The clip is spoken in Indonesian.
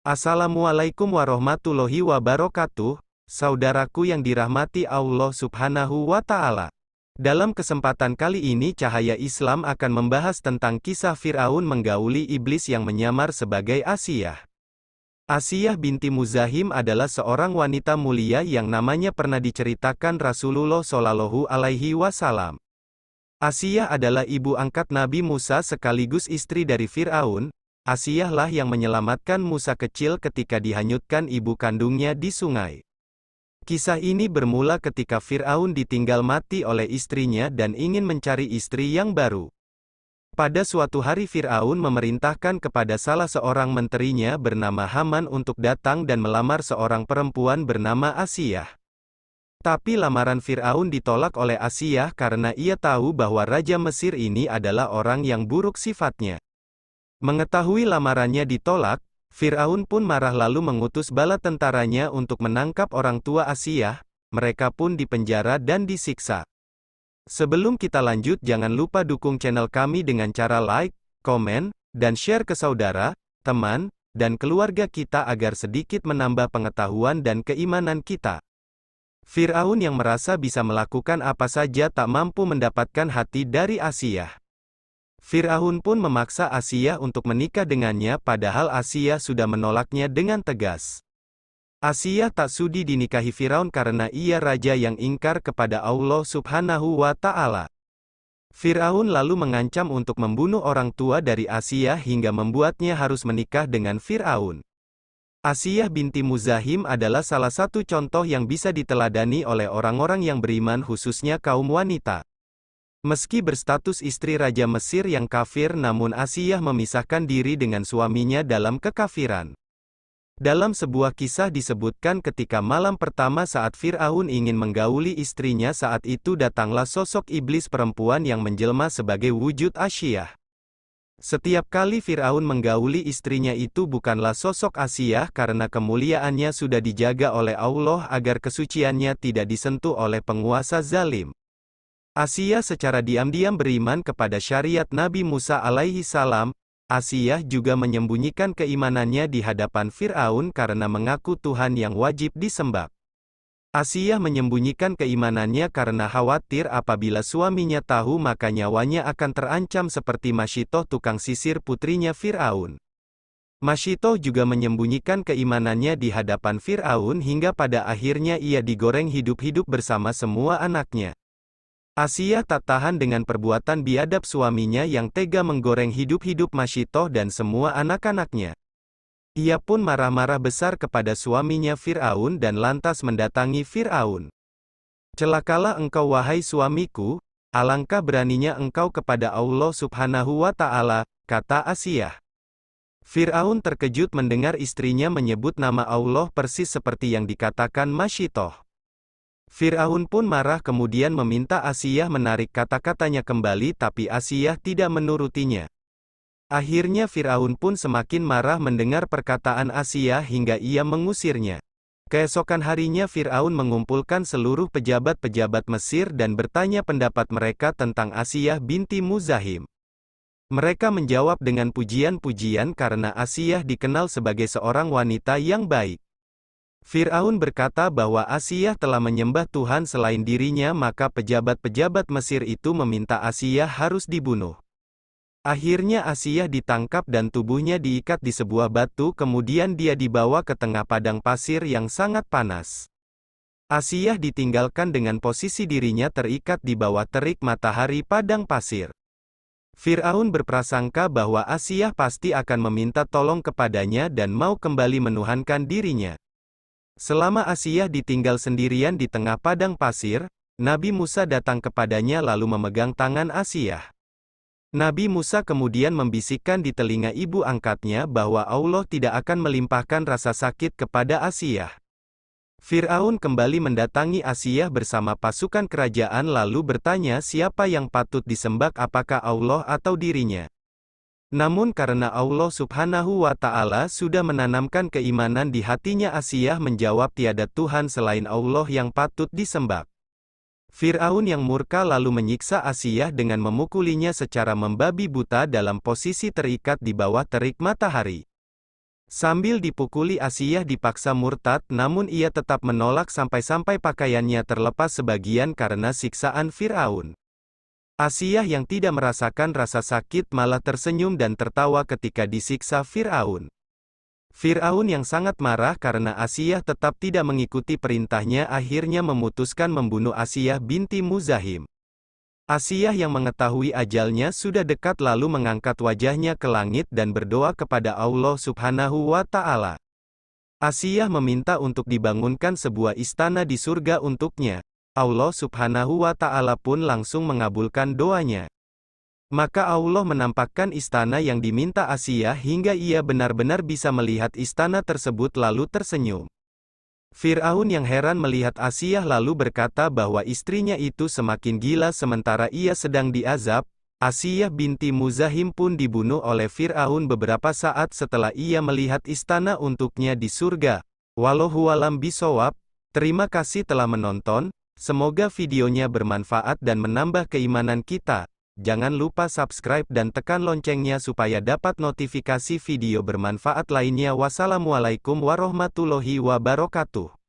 Assalamualaikum warahmatullahi wabarakatuh, saudaraku yang dirahmati Allah Subhanahu wa Ta'ala. Dalam kesempatan kali ini, Cahaya Islam akan membahas tentang kisah Fir'aun menggauli iblis yang menyamar sebagai Asiyah. Asiyah binti Muzahim adalah seorang wanita mulia yang namanya pernah diceritakan Rasulullah Shallallahu Alaihi Wasallam. Asiyah adalah ibu angkat Nabi Musa sekaligus istri dari Fir'aun. Asiyah lah yang menyelamatkan Musa kecil ketika dihanyutkan ibu kandungnya di sungai. Kisah ini bermula ketika Fir'aun ditinggal mati oleh istrinya dan ingin mencari istri yang baru. Pada suatu hari Fir'aun memerintahkan kepada salah seorang menterinya bernama Haman untuk datang dan melamar seorang perempuan bernama Asiyah. Tapi lamaran Fir'aun ditolak oleh Asiyah karena ia tahu bahwa Raja Mesir ini adalah orang yang buruk sifatnya. Mengetahui lamarannya ditolak, Fir'aun pun marah lalu mengutus bala tentaranya untuk menangkap orang tua Asiyah, mereka pun dipenjara dan disiksa. Sebelum kita lanjut, jangan lupa dukung channel kami dengan cara like, komen, dan share ke saudara, teman, dan keluarga kita agar sedikit menambah pengetahuan dan keimanan kita. Fir'aun yang merasa bisa melakukan apa saja tak mampu mendapatkan hati dari Asiyah. Fir'aun pun memaksa Asiyah untuk menikah dengannya padahal Asiyah sudah menolaknya dengan tegas. Asiyah tak sudi dinikahi Fir'aun karena ia raja yang ingkar kepada Allah Subhanahu wa Ta'ala. Fir'aun lalu mengancam untuk membunuh orang tua dari Asiyah hingga membuatnya harus menikah dengan Fir'aun. Asiyah binti Muzahim adalah salah satu contoh yang bisa diteladani oleh orang-orang yang beriman khususnya kaum wanita. Meski berstatus istri Raja Mesir yang kafir, namun Asiyah memisahkan diri dengan suaminya dalam kekafiran. Dalam sebuah kisah disebutkan ketika malam pertama saat Fir'aun ingin menggauli istrinya, saat itu datanglah sosok iblis perempuan yang menjelma sebagai wujud Asiyah. Setiap kali Fir'aun menggauli istrinya itu bukanlah sosok Asiyah karena kemuliaannya sudah dijaga oleh Allah agar kesuciannya tidak disentuh oleh penguasa zalim. Asiyah secara diam-diam beriman kepada syariat Nabi Musa alaihi salam. Asiyah juga menyembunyikan keimanannya di hadapan Fir'aun karena mengaku Tuhan yang wajib disembah. Asiyah menyembunyikan keimanannya karena khawatir apabila suaminya tahu maka nyawanya akan terancam seperti Masyitoh tukang sisir putrinya Fir'aun. Masyitoh juga menyembunyikan keimanannya di hadapan Fir'aun hingga pada akhirnya ia digoreng hidup-hidup bersama semua anaknya. Asiyah tak tahan dengan perbuatan biadab suaminya yang tega menggoreng hidup-hidup Masyitoh dan semua anak-anaknya. Ia pun marah-marah besar kepada suaminya Fir'aun dan lantas mendatangi Fir'aun. "Celakalah engkau wahai suamiku, alangkah beraninya engkau kepada Allah Subhanahu wa Ta'ala," kata Asiyah. Fir'aun terkejut mendengar istrinya menyebut nama Allah persis seperti yang dikatakan Masyitoh. Fir'aun pun marah kemudian meminta Asiyah menarik kata-katanya kembali, tapi Asiyah tidak menurutinya. Akhirnya Fir'aun pun semakin marah mendengar perkataan Asiyah hingga ia mengusirnya. Keesokan harinya Fir'aun mengumpulkan seluruh pejabat-pejabat Mesir dan bertanya pendapat mereka tentang Asiyah binti Muzahim. Mereka menjawab dengan pujian-pujian karena Asiyah dikenal sebagai seorang wanita yang baik. Fir'aun berkata bahwa Asiyah telah menyembah Tuhan selain dirinya, maka pejabat-pejabat Mesir itu meminta Asiyah harus dibunuh. Akhirnya Asiyah ditangkap dan tubuhnya diikat di sebuah batu, kemudian dia dibawa ke tengah padang pasir yang sangat panas. Asiyah ditinggalkan dengan posisi dirinya terikat di bawah terik matahari padang pasir. Fir'aun berprasangka bahwa Asiyah pasti akan meminta tolong kepadanya dan mau kembali menuhankan dirinya. Selama Asiyah ditinggal sendirian di tengah padang pasir, Nabi Musa datang kepadanya lalu memegang tangan Asiyah. Nabi Musa kemudian membisikkan di telinga ibu angkatnya bahwa Allah tidak akan melimpahkan rasa sakit kepada Asiyah. Fir'aun kembali mendatangi Asiyah bersama pasukan kerajaan lalu bertanya siapa yang patut disembah, apakah Allah atau dirinya. Namun karena Allah Subhanahu wa Ta'ala sudah menanamkan keimanan di hatinya, Asiyah menjawab tiada Tuhan selain Allah yang patut disembah. Fir'aun yang murka lalu menyiksa Asiyah dengan memukulinya secara membabi buta dalam posisi terikat di bawah terik matahari. Sambil dipukuli Asiyah dipaksa murtad namun ia tetap menolak sampai-sampai pakaiannya terlepas sebagian karena siksaan Fir'aun. Asiyah yang tidak merasakan rasa sakit malah tersenyum dan tertawa ketika disiksa Fir'aun. Fir'aun yang sangat marah karena Asiyah tetap tidak mengikuti perintahnya akhirnya memutuskan membunuh Asiyah binti Muzahim. Asiyah yang mengetahui ajalnya sudah dekat lalu mengangkat wajahnya ke langit dan berdoa kepada Allah Subhanahu wa Ta'ala. Asiyah meminta untuk dibangunkan sebuah istana di surga untuknya. Allah Subhanahu wa Ta'ala pun langsung mengabulkan doanya. Maka Allah menampakkan istana yang diminta Asiyah hingga ia benar-benar bisa melihat istana tersebut lalu tersenyum. Fir'aun yang heran melihat Asiyah lalu berkata bahwa istrinya itu semakin gila sementara ia sedang diazab. Asiyah binti Muzahim pun dibunuh oleh Fir'aun beberapa saat setelah ia melihat istana untuknya di surga. Wallahualam bisawab. Terima kasih telah menonton, semoga videonya bermanfaat dan menambah keimanan kita. Jangan lupa subscribe dan tekan loncengnya supaya dapat notifikasi video bermanfaat lainnya. Wassalamualaikum warahmatullahi wabarakatuh.